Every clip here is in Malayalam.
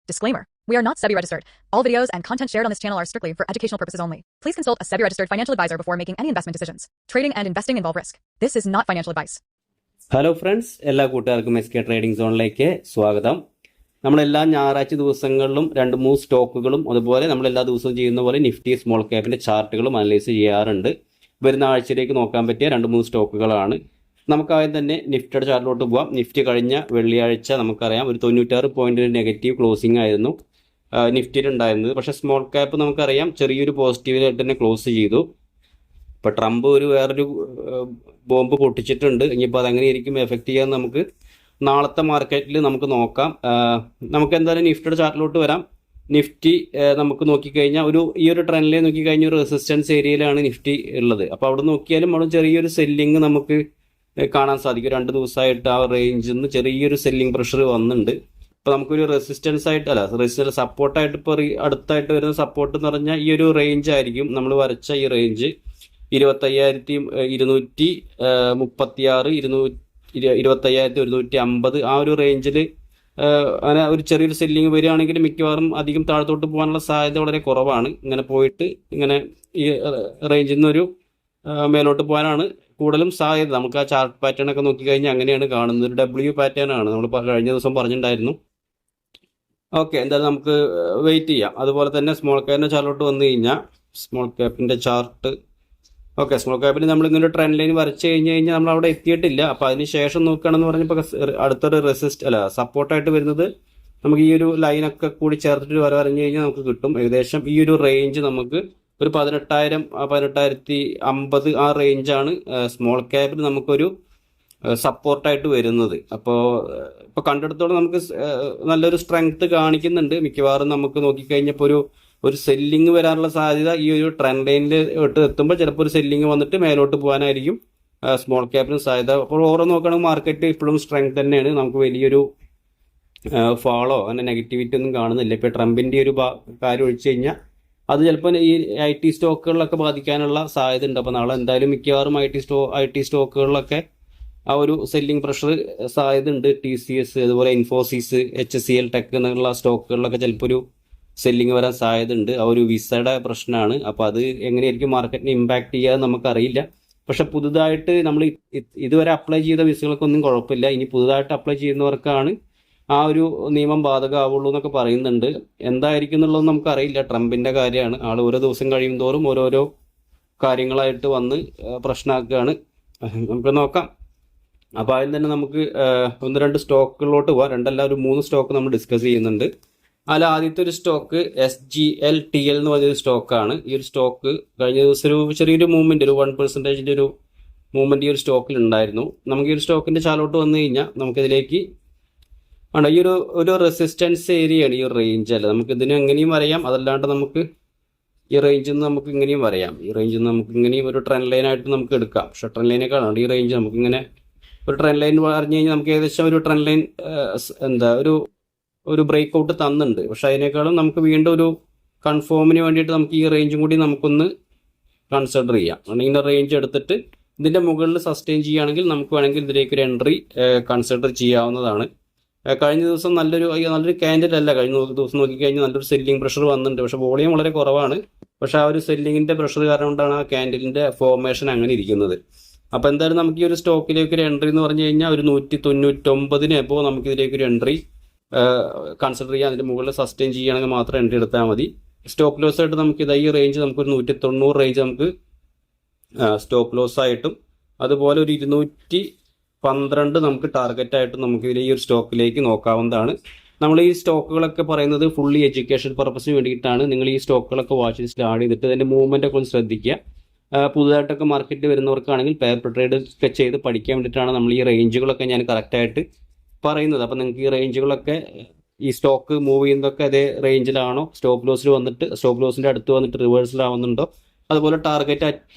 Disclaimer. We are not SEBI registered. All videos and content shared on this channel are strictly for educational purposes only. Please consult a SEBI registered financial advisor before making any investment decisions. Trading and investing involve risk. This is not financial advice. Hello friends, എല്ലാ കൂട്ടുകാർക്കും SK ട്രേഡിംഗ് സോണിലേക്ക് സ്വാഗതം. നമ്മളെല്ലാ ഞായറാഴ്ച ദിവസങ്ങളിലും 2-3 സ്റ്റോക്കുകളും അതുപോലെ നമ്മളെല്ലാ ദിവസവും ചെയ്യുന്ന പോലെ നിഫ്റ്റി സ്മോൾ ക്യാപ്പിന്റെ ചാർട്ടുകളും അനലൈസ് ചെയ്യാറുണ്ട്. വരുന്ന ആഴ്ചയിലേക്ക് നോക്കാൻ പറ്റിയ 2-3 സ്റ്റോക്കുകളാണ്. നമുക്കാദ്യം തന്നെ നിഫ്റ്റിയുടെ ചാർട്ടിലോട്ട് പോവാം. നിഫ്റ്റി കഴിഞ്ഞ വെള്ളിയാഴ്ച നമുക്കറിയാം ഒരു 96 പോയിന്റ് നെഗറ്റീവ് ക്ലോസിംഗ് ആയിരുന്നു നിഫ്റ്റിയിൽ ഉണ്ടായിരുന്നത്. പക്ഷേ സ്മോൾ ക്യാപ്പ് നമുക്കറിയാം ചെറിയൊരു പോസിറ്റീവിലായിട്ട് തന്നെ ക്ലോസ് ചെയ്തു. ഇപ്പോൾ ട്രംപ് വേറൊരു ബോംബ് പൊട്ടിച്ചിട്ടുണ്ട്. ഇനിയിപ്പോൾ അതെങ്ങനെയായിരിക്കും എഫക്റ്റ് ചെയ്യാൻ നമുക്ക് നാളത്തെ മാർക്കറ്റിൽ നമുക്ക് നോക്കാം. നമുക്ക് എന്തായാലും നിഫ്റ്റിയുടെ ചാർട്ടിലോട്ട് വരാം. നിഫ്റ്റി നമുക്ക് നോക്കിക്കഴിഞ്ഞാൽ ഈ ഒരു ട്രെൻഡിൽ നോക്കിക്കഴിഞ്ഞാൽ ഒരു റെസിസ്റ്റൻസ് ഏരിയയിലാണ് നിഫ്റ്റി ഉള്ളത്. അപ്പോൾ അവിടെ നോക്കിയാലും അവിടെ ചെറിയൊരു സെല്ലിങ് നമുക്ക് കാണാൻ സാധിക്കും. 2 ദിവസമായിട്ട് ആ റേഞ്ചിൽ നിന്ന് ചെറിയൊരു സെല്ലിംഗ് പ്രഷർ വന്നിട്ടുണ്ട്. ഇപ്പോൾ നമുക്കൊരു റെസിസ്റ്റൻസ് ആയിട്ട് റെസിസ്റ്റൻസ് സപ്പോർട്ടായിട്ട് ഇപ്പോൾ അടുത്തായിട്ട് വരുന്ന സപ്പോർട്ട് എന്ന് പറഞ്ഞാൽ ഈ ഒരു റേഞ്ച് ആയിരിക്കും. നമ്മൾ വരച്ച ഈ റേഞ്ച് 25,236, 25,150 ആ ഒരു റേഞ്ചിൽ അങ്ങനെ ഒരു ചെറിയൊരു സെല്ലിങ് വരികയാണെങ്കിൽ മിക്കവാറും അധികം താഴത്തോട്ട് പോകാനുള്ള സാധ്യത വളരെ കുറവാണ്. ഇങ്ങനെ പോയിട്ട് ഇങ്ങനെ ഈ റേഞ്ചിൽ നിന്നൊരു മേലോട്ട് പോകാനാണ് കൂടുതലും സാധ്യത. നമുക്ക് ആ ചാർട്ട് പാറ്റേൺ ഒക്കെ നോക്കിക്കഴിഞ്ഞാൽ അങ്ങനെയാണ് കാണുന്നത്. ഒരു W പാറ്റേൺ ആണ് നമ്മൾ കഴിഞ്ഞ ദിവസം പറഞ്ഞിട്ടുണ്ടായിരുന്നു. ഓക്കെ, എന്തായാലും നമുക്ക് വെയിറ്റ് ചെയ്യാം. അതുപോലെ തന്നെ സ്മോൾ ക്യാപ്പിൻ്റെ ചാർട്ടിലോട്ട് വന്നു കഴിഞ്ഞാൽ സ്മോൾ ക്യാപ്പിൻ്റെ ചാർട്ട് സ്മോൾ ക്യാപ്പിൽ നമ്മൾ ഇങ്ങനെ ട്രെൻഡ് ലൈൻ വരച്ച് കഴിഞ്ഞാൽ നമ്മൾ അവിടെ എത്തിയിട്ടില്ല. അപ്പോൾ അതിന് ശേഷം നോക്കുകയാണെന്ന് പറഞ്ഞപ്പോൾ അടുത്തൊരു സപ്പോർട്ടായിട്ട് വരുന്നത് നമുക്ക് ഈ ഒരു ലൈനൊക്കെ കൂടി ചേർത്തിട്ട് വരഞ്ഞു കഴിഞ്ഞാൽ നമുക്ക് കിട്ടും. ഏകദേശം ഈ ഒരു റേഞ്ച് നമുക്ക് ഒരു 18,000, 18,050 ആ റേഞ്ചാണ് സ്മോൾ ക്യാപ്പിൽ നമുക്കൊരു സപ്പോർട്ടായിട്ട് വരുന്നത്. അപ്പോൾ കണ്ടെടുത്തോളം നമുക്ക് നല്ലൊരു സ്ട്രെങ്ത് കാണിക്കുന്നുണ്ട്. മിക്കവാറും നമുക്ക് നോക്കിക്കഴിഞ്ഞപ്പോൾ ഒരു സെല്ലിങ് വരാനുള്ള സാധ്യത ഈ ഒരു ട്രെൻഡ് ലൈനിൽ എത്തുമ്പോൾ ചിലപ്പോൾ ഒരു സെല്ലിങ് വന്നിട്ട് മേലോട്ട് പോകാനായിരിക്കും സ്മോൾ ക്യാപ്പിന് സാധ്യത. അപ്പോൾ ഓരോ നോക്കുകയാണെങ്കിൽ മാർക്കറ്റ് ഇപ്പോഴും സ്ട്രെങ്ത് തന്നെയാണ്. നമുക്ക് വലിയൊരു ഫാളോ അങ്ങനെ നെഗറ്റിവിറ്റി ഒന്നും കാണുന്നില്ല. ഇപ്പോൾ ട്രംപിൻ്റെ ഒരു കാര്യം ഒഴിച്ചു കഴിഞ്ഞാൽ അത് ചിലപ്പോൾ ഈ IT സ്റ്റോക്കുകളിലൊക്കെ ബാധിക്കാനുള്ള സാധ്യത ഉണ്ട്. അപ്പോൾ നാളെ എന്തായാലും മിക്കവാറും IT സ്റ്റോക്കുകളിലൊക്കെ ആ ഒരു സെല്ലിംഗ് പ്രഷർ സാധ്യത ഉണ്ട്. TCS അതുപോലെ ഇൻഫോസിസ്, HCL ടെക് എന്നുള്ള സ്റ്റോക്കുകളിലൊക്കെ ചിലപ്പോൾ ഒരു സെല്ലിംഗ് വരാൻ സാധ്യത ഉണ്ട്. ആ ഒരു വിസയുടെ പ്രശ്നമാണ്. അപ്പോൾ അത് എങ്ങനെയായിരിക്കും മാർക്കറ്റിനെ ഇമ്പാക്ട് ചെയ്യാതെ നമുക്കറിയില്ല. പക്ഷെ പുതുതായിട്ട് നമ്മൾ ഇതുവരെ അപ്ലൈ ചെയ്ത വിസകൾക്കൊന്നും കുഴപ്പമില്ല. ഇനി പുതുതായിട്ട് അപ്ലൈ ചെയ്യുന്നവർക്കാണ് ആ ഒരു നിയമം ബാധകമാവുള്ളൂ എന്നൊക്കെ പറയുന്നുണ്ട്. എന്തായിരിക്കും എന്നുള്ളതൊന്നും നമുക്കറിയില്ല. ട്രംപിൻ്റെ കാര്യമാണ്. ആൾ ഓരോ ദിവസം കഴിയും തോറും ഓരോരോ കാര്യങ്ങളായിട്ട് വന്ന് പ്രശ്നമാക്കുകയാണ്. നമുക്ക് നോക്കാം. അപ്പോൾ അതിൽ തന്നെ നമുക്ക് 1-2 സ്റ്റോക്കുകളിലോട്ട് പോകാം. 3 സ്റ്റോക്ക് നമ്മൾ ഡിസ്കസ് ചെയ്യുന്നുണ്ട്. അതിൽ ആദ്യത്തെ ഒരു സ്റ്റോക്ക് SGLTL എന്ന് പറഞ്ഞൊരു സ്റ്റോക്കാണ്. ഈ ഒരു സ്റ്റോക്ക് കഴിഞ്ഞ ദിവസം ഒരു ചെറിയൊരു മൂവ്മെൻറ്റ്, ഒരു 1% ഒരു മൂവ്മെൻറ്റ് ഈ ഒരു സ്റ്റോക്കിൽ ഉണ്ടായിരുന്നു. നമുക്ക് ഈ ഒരു സ്റ്റോക്കിൻ്റെ ചാലോട്ട് വന്നു കഴിഞ്ഞാൽ നമുക്കിതിലേക്ക് ഈ ഒരു റെസിസ്റ്റൻസ് ഏരിയയാണ് ഈ ഒരു റേഞ്ച്. അല്ല, നമുക്ക് ഇതിന് എങ്ങനെയും വരയാം. അതല്ലാണ്ട് നമുക്ക് ഈ റേഞ്ചിൽ നിന്ന് നമുക്ക് ഇങ്ങനെയും വരയാം. ഈ റേഞ്ചിൽ നിന്ന് നമുക്ക് ഇങ്ങനെയും ഒരു ട്രെൻഡ് ലൈനായിട്ട് നമുക്ക് എടുക്കാം. പക്ഷേ ട്രെൻഡ് ലൈനേക്കാളുണ്ട് ഈ റേഞ്ച് നമുക്കിങ്ങനെ ഒരു ട്രെൻഡ് ലൈൻ പറഞ്ഞു കഴിഞ്ഞാൽ നമുക്ക് ഏകദേശം ഒരു ട്രെൻഡ് ലൈൻ ഒരു ബ്രേക്ക് ഔട്ട് തന്നിട്ടുണ്ട്. പക്ഷെ അതിനേക്കാളും നമുക്ക് വീണ്ടും ഒരു കൺഫേമിന് വേണ്ടിയിട്ട് നമുക്ക് ഈ റേഞ്ചും കൂടി നമുക്കൊന്ന് കൺസിഡർ ചെയ്യാം. അല്ലെങ്കിൽ റേഞ്ച് എടുത്തിട്ട് ഇതിൻ്റെ മുകളിൽ സസ്റ്റെയിൻ ചെയ്യുകയാണെങ്കിൽ നമുക്ക് വേണമെങ്കിൽ ഇതിലേക്ക് ഒരു എൻട്രി കൺസിഡർ ചെയ്യാവുന്നതാണ്. കഴിഞ്ഞ ദിവസം നല്ലൊരു ക്യാൻഡിൽ അല്ല. കഴിഞ്ഞ ദിവസം നോക്കിക്കഴിഞ്ഞാൽ നല്ലൊരു സെല്ലിംഗ് പ്രഷർ വന്നിട്ടുണ്ട്. പക്ഷേ വോളിയം വളരെ കുറവാണ്. പക്ഷേ ആ ഒരു സെല്ലിങ്ങിൻ്റെ പ്രഷർ കാരണം കൊണ്ടാണ് ആ ക്യാൻഡിലിൻ്റെ ഫോർമേഷൻ അങ്ങനെ ഇരിക്കുന്നത്. അപ്പോൾ എന്തായാലും നമുക്ക് ഈ ഒരു സ്റ്റോക്കിലേക്ക് ഒരു എൻട്രി എന്ന് പറഞ്ഞു കഴിഞ്ഞാൽ ഒരു 199 എപ്പോൾ നമുക്കിതിലേക്ക് ഒരു എൻട്രി കൺസിഡർ ചെയ്യാം. അതിൻ്റെ മുകളിൽ സസ്റ്റെയിൻ ചെയ്യുകയാണെങ്കിൽ മാത്രം എൻട്രി എടുത്താൽ മതി. സ്റ്റോപ്പ് ലോസ് ആയിട്ട് നമുക്ക് ഈ റേഞ്ച് നമുക്കൊരു 190 റേഞ്ച് നമുക്ക് സ്റ്റോപ്പ് ലോസ് ആയിട്ടും അതുപോലെ ഒരു 212 നമുക്ക് ടാർഗറ്റായിട്ടും നമുക്കിതിൽ ഈ ഒരു സ്റ്റോക്കിലേക്ക് നോക്കാവുന്നതാണ്. നമ്മൾ ഈ സ്റ്റോക്കുകളൊക്കെ പറയുന്നത് ഫുള്ളി എഡ്യൂക്കേഷൻ പർപ്പസിന് വേണ്ടിയിട്ടാണ്. നിങ്ങൾ ഈ സ്റ്റോക്കുകളൊക്കെ വാച്ച് ലിസ്റ്റിൽ ആഡ് ചെയ്തിട്ട് അതിൻ്റെ മൂവ്മെൻ്റ് ഒക്കെ ഒന്ന് ശ്രദ്ധിക്കുക. പുതുതായിട്ടൊക്കെ മാർക്കറ്റിൽ വരുന്നവർക്കാണെങ്കിൽ പേപ്പർ ട്രേഡ് ഒക്കെ ചെയ്ത് പഠിക്കാൻ വേണ്ടിയിട്ടാണ് നമ്മൾ ഈ റേഞ്ചുകളൊക്കെ ഞാൻ കറക്റ്റായിട്ട് പറയുന്നത്. അപ്പം നിങ്ങൾക്ക് ഈ റേഞ്ചുകളൊക്കെ ഈ സ്റ്റോക്ക് മൂവ് ചെയ്യുന്നതൊക്കെ അതേ റേഞ്ചിലാണോ, സ്റ്റോപ്പ് ലോസിൻ്റെ അടുത്ത് വന്നിട്ട് റിവേഴ്സലാവുന്നുണ്ടോ, അതുപോലെ ടാർഗറ്റ്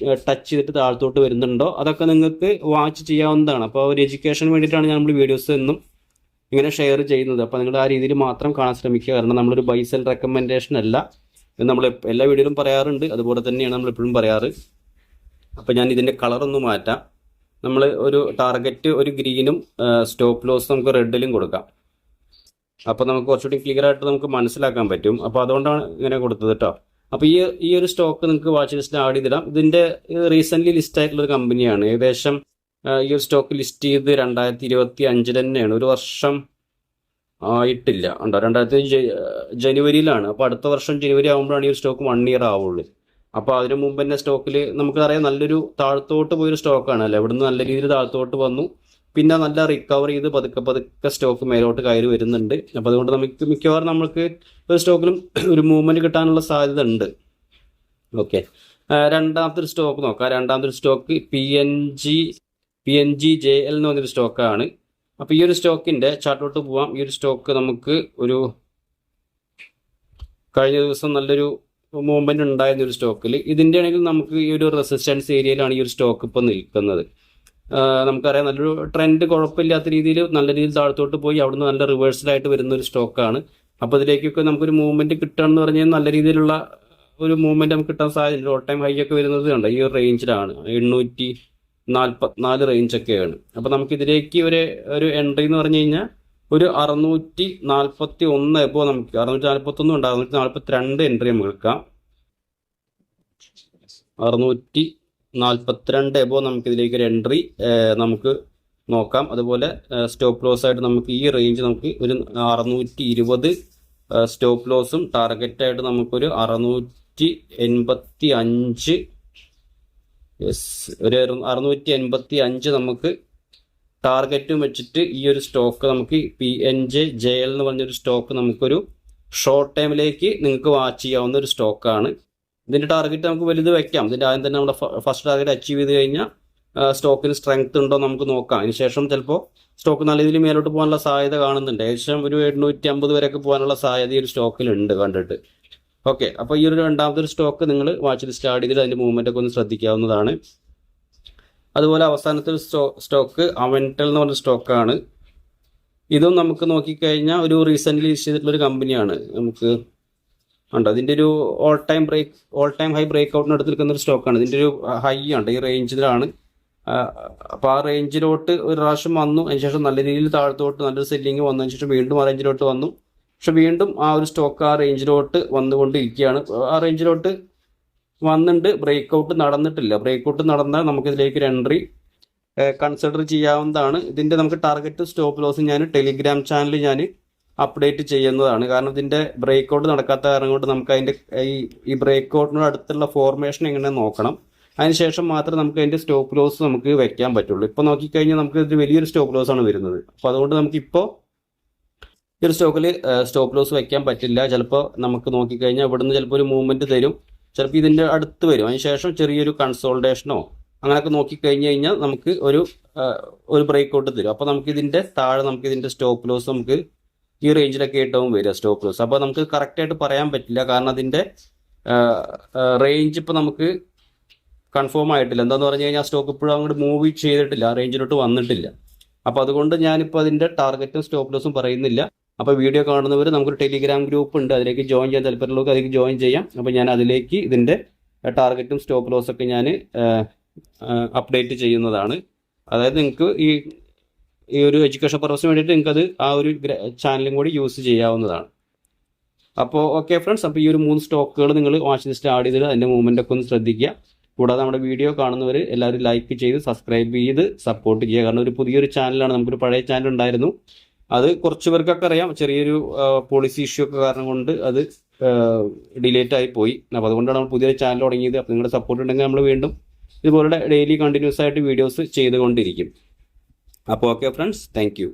ടച്ച് ചെയ്തിട്ട് താഴത്തോട്ട് വരുന്നുണ്ടോ, അതൊക്കെ നിങ്ങൾക്ക് വാച്ച് ചെയ്യാവുന്നതാണ്. അപ്പോൾ ഒരു എഡ്യൂക്കേഷന് വേണ്ടിയിട്ടാണ് ഞാൻ നമ്മൾ വീഡിയോസ് എന്നും ഇങ്ങനെ ഷെയർ ചെയ്യുന്നത്. അപ്പോൾ നിങ്ങൾ ആ രീതിയിൽ മാത്രം കാണാൻ ശ്രമിക്കുക. കാരണം നമ്മളൊരു ബൈ സെൽ റെക്കമെൻഡേഷൻ അല്ല എന്ന് നമ്മൾ എല്ലാ വീഡിയോയിലും പറയാറുണ്ട്. അതുപോലെ തന്നെയാണ് നമ്മൾ എപ്പോഴും പറയാറ്. അപ്പോൾ ഞാൻ ഇതിൻ്റെ കളറൊന്ന് മാറ്റാം. നമ്മൾ ഒരു ടാർഗറ്റ് ഒരു ഗ്രീനും സ്റ്റോപ്പ് ലോസ് നമുക്ക് റെഡിലും കൊടുക്കാം. അപ്പോൾ നമുക്ക് കുറച്ചുകൂടി ക്ലിയർ ആയിട്ട് നമുക്ക് മനസ്സിലാക്കാൻ പറ്റും. അപ്പോൾ അതുകൊണ്ടാണ് ഇങ്ങനെ കൊടുത്തത് കേട്ടോ. അപ്പോൾ ഈ ഒരു സ്റ്റോക്ക് നിങ്ങൾക്ക് വാച്ച് ലിസ്റ്റിൽ ആഡ് ചെയ്തിടാം. ഇതിൻ്റെ റീസെൻ്റ്ലി ലിസ്റ്റ് ആയിട്ടുള്ള ഒരു കമ്പനിയാണ്. ഏകദേശം ഈ ഒരു സ്റ്റോക്ക് ലിസ്റ്റ് ചെയ്ത് 2025 തന്നെയാണ്, ഒരു വർഷം ആയിട്ടില്ല ഉണ്ടോ, 2025 ജനുവരിയിലാണ്. അപ്പോൾ അടുത്ത വർഷം ജനുവരി ആകുമ്പോഴാണ് ഈ ഒരു സ്റ്റോക്ക് 1 ഇയർ ആവുള്ളൂ. അപ്പോൾ അതിന് മുമ്പ് തന്നെ സ്റ്റോക്കിൽ നമുക്കറിയാം നല്ലൊരു താഴത്തോട്ട് പോയൊരു സ്റ്റോക്കാണ് അല്ലേ. ഇവിടുന്ന് നല്ല രീതിയിൽ താഴത്തോട്ട് വന്നു, പിന്നെ നല്ല റിക്കവർ ചെയ്ത് പതുക്കെ സ്റ്റോക്ക് മേലോട്ട് കയറി വരുന്നുണ്ട്. അപ്പോൾ അതുകൊണ്ട് നമുക്ക് മിക്കവാറും നമ്മൾക്ക് ഒരു സ്റ്റോക്കിലും ഒരു മൂവ്മെൻറ്റ് കിട്ടാനുള്ള സാധ്യത ഉണ്ട്. ഓക്കെ, രണ്ടാമത്തെ ഒരു സ്റ്റോക്ക് നോക്കാം. രണ്ടാമത്തെ ഒരു സ്റ്റോക്ക് PNGJL എന്ന് പറഞ്ഞൊരു സ്റ്റോക്കാണ്. അപ്പോൾ ഈ ഒരു സ്റ്റോക്കിൻ്റെ ചാർട്ടിലോട്ട് പോവാം. ഈ ഒരു സ്റ്റോക്ക് നമുക്ക് ഒരു കഴിഞ്ഞ ദിവസം നല്ലൊരു മൂവ്മെൻറ്റ് ഉണ്ടായിരുന്ന ഒരു സ്റ്റോക്കിൽ, ഇതിൻ്റെ ആണെങ്കിൽ നമുക്ക് ഈ ഒരു റെസിസ്റ്റൻസ് ഏരിയയിലാണ് ഈ ഒരു സ്റ്റോക്ക് ഇപ്പോൾ നിൽക്കുന്നത്. നമുക്കറിയാം നല്ലൊരു ട്രെൻഡ് കുഴപ്പമില്ലാത്ത രീതിയിൽ നല്ല രീതിയിൽ താഴത്തോട്ട് പോയി അവിടുന്ന് നല്ല റിവേഴ്സലായിട്ട് വരുന്ന ഒരു സ്റ്റോക്കാണ്. അപ്പോൾ ഇതിലേക്കൊക്കെ നമുക്കൊരു മൂവ്മെൻറ്റ് കിട്ടുകയെന്ന് പറഞ്ഞു കഴിഞ്ഞാൽ നല്ല രീതിയിലുള്ള ഒരു മൂവ്മെൻറ്റ് നമുക്ക് കിട്ടാൻ സാധ്യത. ഓൾ ടൈം ഹൈ ഒക്കെ വരുന്നത് കണ്ടോ ഈ ഒരു റേഞ്ചിലാണ്, 844 റേഞ്ചൊക്കെയാണ്. അപ്പോൾ നമുക്ക് ഇതിലേക്ക് ഒരു എൻട്രി എന്ന് പറഞ്ഞു കഴിഞ്ഞാൽ ഒരു 641 എബോ നമുക്ക് 641 ഉണ്ട്, 642 എൻട്രി നമുക്ക് എടുക്കാം. 642 എബോ നമുക്ക് ഇതിലേക്ക് ഒരു എൻട്രി നമുക്ക് നോക്കാം. അതുപോലെ സ്റ്റോപ്പ് ലോസ് ആയിട്ട് നമുക്ക് ഈ റേഞ്ച് നമുക്ക് ഒരു 620 സ്റ്റോപ്പ് ലോസും ടാർഗറ്റായിട്ട് നമുക്കൊരു 685 ഒരു 685 നമുക്ക് ടാർഗറ്റും വെച്ചിട്ട് ഈ ഒരു സ്റ്റോക്ക് നമുക്ക് PNGJL എന്ന് പറഞ്ഞൊരു സ്റ്റോക്ക് നമുക്കൊരു ഷോർട്ട് ടൈമിലേക്ക് നിങ്ങൾക്ക് വാച്ച് ചെയ്യാവുന്ന ഒരു സ്റ്റോക്കാണ്. ഇതിൻ്റെ ടാർഗറ്റ് നമുക്ക് വലുത് വെക്കാം. ഇതിൻ്റെ ആദ്യം തന്നെ നമ്മുടെ ഫസ്റ്റ് ടാർഗറ്റ് അച്ചീവ് ചെയ്ത് കഴിഞ്ഞാൽ സ്റ്റോക്കിന് സ്ട്രെങ്ത് ഉണ്ടോ നമുക്ക് നോക്കാം. അതിനുശേഷം ചിലപ്പോൾ സ്റ്റോക്ക് നല്ല രീതിയിൽ മേലോട്ട് പോകാനുള്ള സാധ്യത കാണുന്നുണ്ട്. ഏകദേശം ഒരു 850 വരെയൊക്കെ പോകാനുള്ള സാധ്യത ഈ ഒരു സ്റ്റോക്കിലുണ്ട് കണ്ടിട്ട്. ഓക്കെ, അപ്പോൾ ഈ ഒരു രണ്ടാമത്തെ ഒരു സ്റ്റോക്ക് നിങ്ങൾ വാച്ച് ലിസ്റ്റ് ആഡ് ചെയ്തിട്ട് അതിൻ്റെ മൂവ്മെൻ്റ് ഒക്കെ ഒന്ന് ശ്രദ്ധിക്കാവുന്നതാണ്. അതുപോലെ അവസാനത്തെ ഒരു സ്റ്റോക്ക് അവൻറ്റൽ എന്ന് പറഞ്ഞ സ്റ്റോക്കാണ്. ഇതും നമുക്ക് നോക്കിക്കഴിഞ്ഞാൽ ഒരു റീസെൻ്റ്ലി ലിസ്റ്റ് ചെയ്തിട്ടുള്ള ഒരു കമ്പനിയാണ്. നമുക്ക് ഉണ്ട് അതിൻ്റെ ഒരു ഓൾ ടൈം ഹൈ ബ്രേക്ക് ഔട്ടിന് എടുത്തിരിക്കുന്ന ഒരു സ്റ്റോക്കാണ്. ഇതിൻ്റെ ഒരു ഹൈ ഉണ്ട് ഈ റേഞ്ചിലാണ്. അപ്പോൾ ആ റേഞ്ചിലോട്ട് ഒരു പ്രാവശ്യം വന്നു, അതിനുശേഷം നല്ല രീതിയിൽ താഴത്തോട്ട് നല്ലൊരു സെല്ലിങ് വന്നതിന് ശേഷം വീണ്ടും ആ റേഞ്ചിലോട്ട് വന്നു. പക്ഷെ വീണ്ടും ആ ഒരു സ്റ്റോക്ക് ആ റേഞ്ചിലോട്ട് വന്നുകൊണ്ടിരിക്കുകയാണ്. ആ റേഞ്ചിലോട്ട് വന്നിട്ട് ബ്രേക്ക് ഔട്ട് നടന്നിട്ടില്ല. ബ്രേക്ക് ഔട്ട് നടന്നാൽ നമുക്കിതിലേക്ക് ഒരു എൻട്രി കൺസിഡർ ചെയ്യാവുന്നതാണ്. ഇതിൻ്റെ നമുക്ക് ടാർഗറ്റ് സ്റ്റോപ്പ് ലോസ് ഞാൻ ടെലിഗ്രാം ചാനലിൽ ഞാൻ അപ്ഡേറ്റ് ചെയ്യുന്നതാണ്. കാരണം ഇതിൻ്റെ ബ്രേക്ക് ഔട്ട് നടക്കാത്ത കാരണം കൊണ്ട് നമുക്ക് അതിൻ്റെ ഈ ബ്രേക്ക് ഔട്ടിനോട് അടുത്തുള്ള ഫോർമേഷൻ എങ്ങനെ നോക്കണം. അതിനുശേഷം മാത്രമേ നമുക്ക് അതിൻ്റെ സ്റ്റോപ്പ് ലോസ് നമുക്ക് വെക്കാൻ പറ്റുള്ളൂ. ഇപ്പോൾ നോക്കിക്കഴിഞ്ഞാൽ നമുക്ക് ഇത് വലിയൊരു സ്റ്റോപ്പ് ലോസ് ആണ് വരുന്നത്. അപ്പോൾ അതുകൊണ്ട് നമുക്കിപ്പോൾ ഈ ഒരു സ്റ്റോക്കിൽ സ്റ്റോപ്പ് ലോസ് വെക്കാൻ പറ്റില്ല. ചിലപ്പോൾ നമുക്ക് നോക്കിക്കഴിഞ്ഞാൽ ഇവിടുന്ന് ചിലപ്പോൾ ഒരു മൂവ്മെൻറ്റ് തരും, ചിലപ്പോൾ ഇതിൻ്റെ അടുത്ത് വരും, അതിനുശേഷം ചെറിയൊരു കൺസോൾട്ടേഷനോ അങ്ങനെയൊക്കെ നോക്കിക്കഴിഞ്ഞ് കഴിഞ്ഞാൽ നമുക്ക് ഒരു ബ്രേക്ക് ഔട്ട് തരും. അപ്പോൾ നമുക്ക് ഇതിൻ്റെ താഴെ നമുക്ക് ഇതിൻ്റെ സ്റ്റോപ്പ് ലോസ് നമുക്ക് ഈ റേഞ്ചിലൊക്കെ ആയിട്ടാവും വരിക സ്റ്റോപ്പ് ലോസ്. അപ്പോൾ നമുക്ക് കറക്റ്റായിട്ട് പറയാൻ പറ്റില്ല, കാരണം അതിൻ്റെ റേഞ്ച് ഇപ്പോൾ നമുക്ക് കൺഫേം ആയിട്ടില്ല. എന്താണെന്ന് പറഞ്ഞു കഴിഞ്ഞാൽ സ്റ്റോക്ക് ഇപ്പോഴും അങ്ങോട്ട് മൂവ് ചെയ്തിട്ടില്ല, ആ റേഞ്ചിലോട്ട് വന്നിട്ടില്ല. അപ്പോൾ അതുകൊണ്ട് ഞാനിപ്പോൾ അതിൻ്റെ ടാർഗറ്റും സ്റ്റോപ്പ് ലോസും പറയുന്നില്ല. അപ്പോൾ വീഡിയോ കാണുന്നവർ നമുക്കൊരു ടെലിഗ്രാം ഗ്രൂപ്പ് ഉണ്ട്, അതിലേക്ക് ജോയിൻ ചെയ്യാൻ താല്പര്യമുള്ളവർക്ക് അതിലേക്ക് ജോയിൻ ചെയ്യാം. അപ്പോൾ ഞാൻ അതിലേക്ക് ഇതിൻ്റെ ടാർഗറ്റും സ്റ്റോപ്പ് ലോസൊക്കെ ഞാൻ അപ്ഡേറ്റ് ചെയ്യുന്നതാണ്. അതായത് നിങ്ങൾക്ക് ഈ ഒരു എഡ്യൂക്കേഷൻ പർപ്പസിന് വേണ്ടിയിട്ട് നിങ്ങൾക്കത് ആ ഒരു ചാനലും കൂടി യൂസ് ചെയ്യാവുന്നതാണ്. അപ്പോൾ ഓക്കെ ഫ്രണ്ട്സ്, അപ്പോൾ ഈ ഒരു 3 സ്റ്റോക്കുകൾ നിങ്ങൾ വാച്ച് ലിസ്റ്റ് ആഡ് ചെയ്തിട്ട് അതിൻ്റെ മൂവ്മെൻ്റ് ഒക്കെ ഒന്ന് ശ്രദ്ധിക്കുക. കൂടാതെ നമ്മുടെ വീഡിയോ കാണുന്നവർ എല്ലാവരും ലൈക്ക് ചെയ്ത് സബ്സ്ക്രൈബ് ചെയ്ത് സപ്പോർട്ട് ചെയ്യുക. കാരണം ഒരു പുതിയൊരു ചാനലാണ്, നമുക്കൊരു പഴയ ചാനൽ ഉണ്ടായിരുന്നു, അത് കുറച്ച് പേർക്കൊക്കെ അറിയാം, ചെറിയൊരു പോളിസി ഇഷ്യൂ ഒക്കെ കാരണം കൊണ്ട് അത് ഡിലേറ്റ് ആയി പോയി. അപ്പോൾ അതുകൊണ്ടാണ് നമ്മൾ പുതിയൊരു ചാനൽ തുടങ്ങിയത്. അപ്പോൾ നിങ്ങളുടെ സപ്പോർട്ട് ഉണ്ടെങ്കിൽ നമ്മൾ വീണ്ടും ഇതുപോലെ ഡെയിലി കണ്ടിന്യൂസ് ആയിട്ട് വീഡിയോസ് ചെയ്തുകൊണ്ടിരിക്കും. അപ്പോൾ ഓക്കെ ഫ്രണ്ട്സ്, താങ്ക് യു.